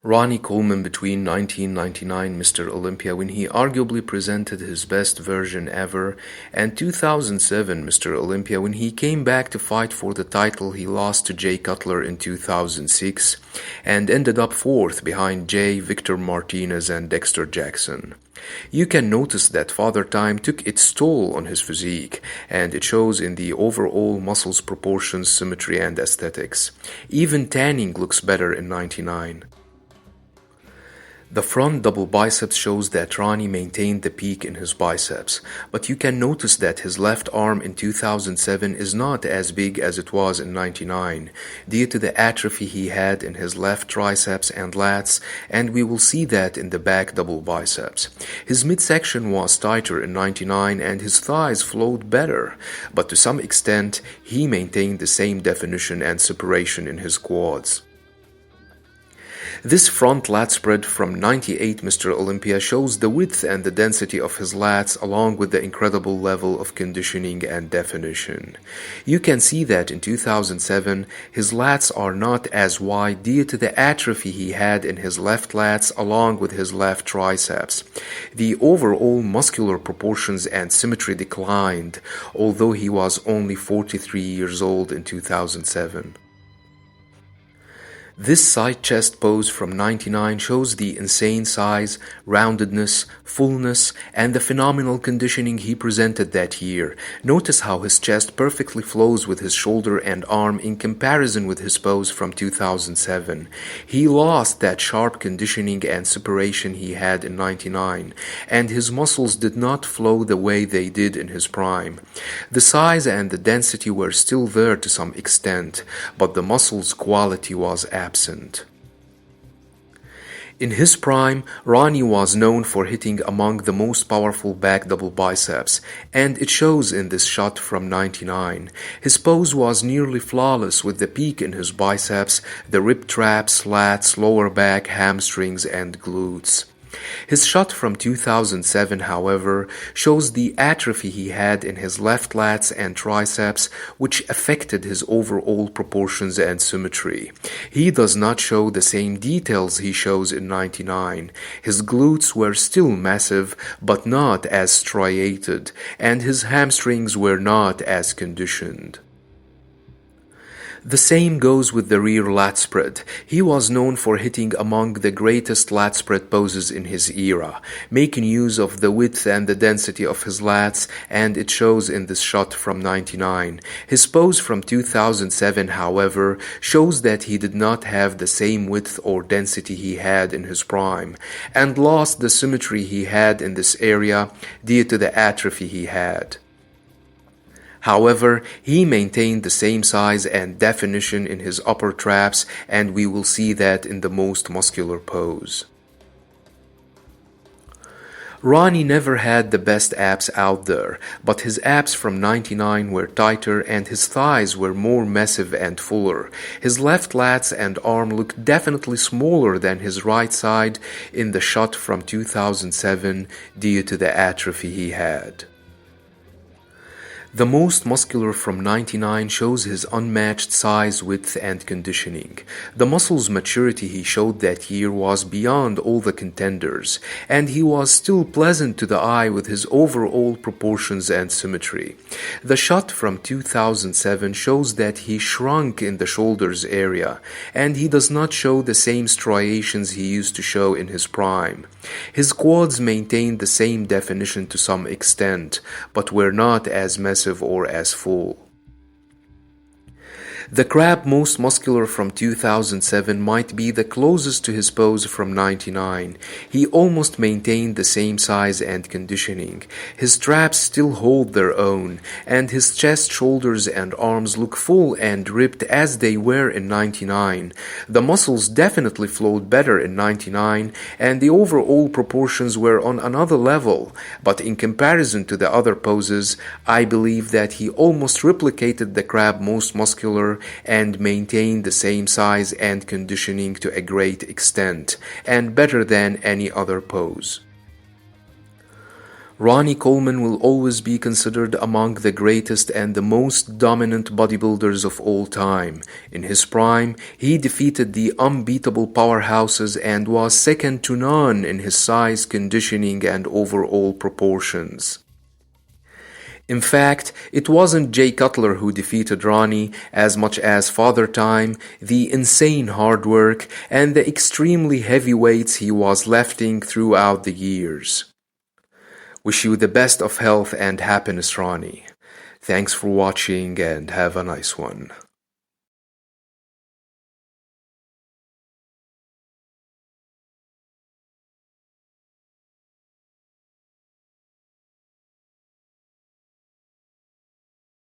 Ronnie Coleman between 1999 Mr. Olympia when he arguably presented his best version ever, and 2007 Mr. Olympia when he came back to fight for the title he lost to Jay Cutler in 2006 and ended up fourth behind Jay, Victor Martinez and Dexter Jackson. You can notice that Father Time took its toll on his physique, and it shows in the overall muscles, proportions, symmetry and aesthetics. Even tanning looks better in 99. The front double biceps shows that Ronnie maintained the peak in his biceps, but you can notice that his left arm in 2007 is not as big as it was in 99, due to the atrophy he had in his left triceps and lats, and we will see that in the back double biceps. His midsection was tighter in 99 and his thighs flowed better, but to some extent he maintained the same definition and separation in his quads. This front lat spread from 98 Mr. Olympia shows the width and the density of his lats along with the incredible level of conditioning and definition. You can see that in 2007 his lats are not as wide due to the atrophy he had in his left lats along with his left triceps. The overall muscular proportions and symmetry declined, although he was only 43 years old in 2007. This side chest pose from 99 shows the insane size, roundedness, fullness, and the phenomenal conditioning he presented that year. Notice how his chest perfectly flows with his shoulder and arm in comparison with his pose from 2007. He lost that sharp conditioning and separation he had in 99, and his muscles did not flow the way they did in his prime. The size and the density were still there to some extent, but the muscles' quality was absent. In his prime, Ronnie was known for hitting among the most powerful back double biceps, and it shows in this shot from 99. His pose was nearly flawless with the peak in his biceps, the rib traps, lats, lower back, hamstrings, and glutes. His shot from 2007, however, shows the atrophy he had in his left lats and triceps, which affected his overall proportions and symmetry. He does not show the same details he shows in 99. His glutes were still massive, but not as striated, and his hamstrings were not as conditioned. The same goes with the rear lat spread. He was known for hitting among the greatest lat spread poses in his era, making use of the width and the density of his lats, and it shows in this shot from 99. His pose from 2007, however, shows that he did not have the same width or density he had in his prime, and lost the symmetry he had in this area due to the atrophy he had. However, he maintained the same size and definition in his upper traps, and we will see that in the most muscular pose. Ronnie never had the best abs out there, but his abs from 99 were tighter and his thighs were more massive and fuller. His left lats and arm looked definitely smaller than his right side in the shot from 2007 due to the atrophy he had. The most muscular from 99 shows his unmatched size, width, and conditioning. The muscles maturity he showed that year was beyond all the contenders, and he was still pleasant to the eye with his overall proportions and symmetry. The shot from 2007 shows that he shrunk in the shoulders area, and he does not show the same striations he used to show in his prime. His quads maintained the same definition to some extent, but were not as massive or as full. The crab most muscular from 2007 might be the closest to his pose from 99. He almost maintained the same size and conditioning. His traps still hold their own, and his chest, shoulders, and arms look full and ripped as they were in 99. The muscles definitely flowed better in 99, and the overall proportions were on another level, but in comparison to the other poses, I believe that he almost replicated the crab most muscular and maintained the same size and conditioning to a great extent, and better than any other pose. Ronnie Coleman will always be considered among the greatest and the most dominant bodybuilders of all time. In his prime, he defeated the unbeatable powerhouses and was second to none in his size, conditioning, and overall proportions. In fact, it wasn't Jay Cutler who defeated Ronnie as much as Father Time, the insane hard work, and the extremely heavy weights he was lifting throughout the years. Wish you the best of health and happiness, Ronnie. Thanks for watching and have a nice one.